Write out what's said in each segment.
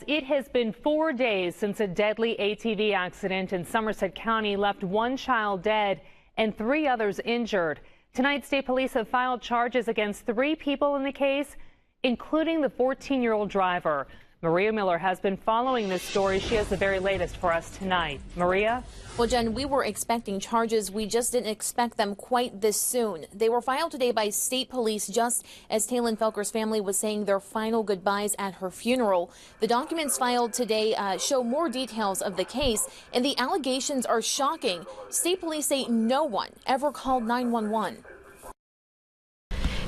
It has been 4 days since a deadly ATV accident in Somerset County left one child dead and 3 others injured. Tonight, state police have filed charges against 3 people in the case, including the 14-year-old driver. Maria Miller has been following this story. She has the very latest for us tonight. Maria? Well, Jen, we were expecting charges. We just didn't expect them quite this soon. They were filed today by state police just as Tailynn Felker's family was saying their final goodbyes at her funeral. The documents filed today show more details of the case, and the allegations are shocking. State police say no one ever called 911.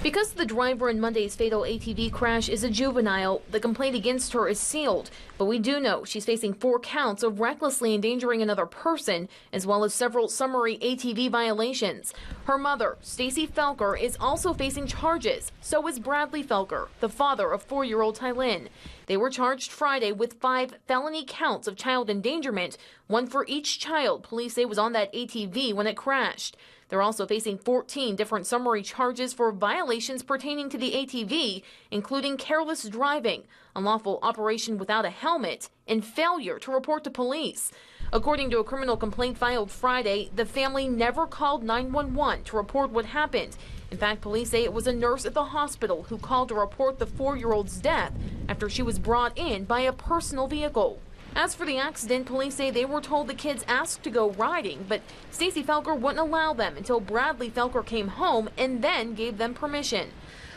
Because the driver in Monday's fatal ATV crash is a juvenile, the complaint against her is sealed. But we do know she's facing 4 counts of recklessly endangering another person, as well as several summary ATV violations. Her mother, Stacy Felker, is also facing charges. So is Bradley Felker, the father of 4-year-old Tailynn. They were charged Friday with 5 felony counts of child endangerment, one for each child police say was on that ATV when it crashed. They're also facing 14 different summary charges for violations pertaining to the ATV, including careless driving, unlawful operation without a helmet, and failure to report to police. According to a criminal complaint filed Friday, the family never called 911 to report what happened. In fact, police say it was a nurse at the hospital who called to report the 4-year-old's death after she was brought in by a personal vehicle. As for the accident, police say they were told the kids asked to go riding, but Stacy Felker wouldn't allow them until Bradley Felker came home and then gave them permission.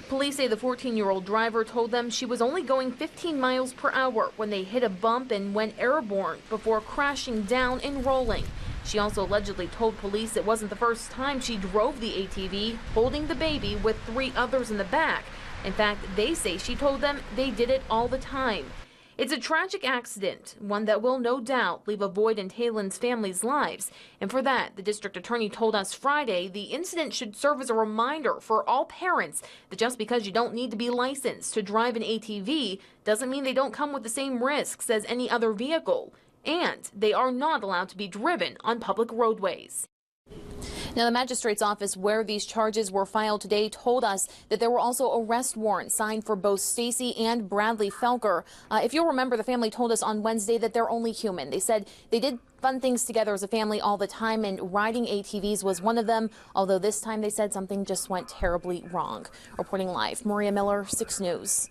Police say the 14-year-old driver told them she was only going 15 miles per hour when they hit a bump and went airborne before crashing down and rolling. She also allegedly told police it wasn't the first time she drove the ATV, holding the baby with 3 others in the back. In fact, they say she told them they did it all the time. It's a tragic accident, one that will no doubt leave a void in Taylynn's family's lives. And for that, the district attorney told us Friday the incident should serve as a reminder for all parents that just because you don't need to be licensed to drive an ATV doesn't mean they don't come with the same risks as any other vehicle. And they are not allowed to be driven on public roadways. Now, the magistrate's office where these charges were filed today told us that there were also arrest warrants signed for both Stacy and Bradley Felker. If you'll remember, the family told us on Wednesday that they're only human. They said they did fun things together as a family all the time, and riding ATVs was one of them, although this time they said something just went terribly wrong. Reporting live, Maria Miller, 6 News.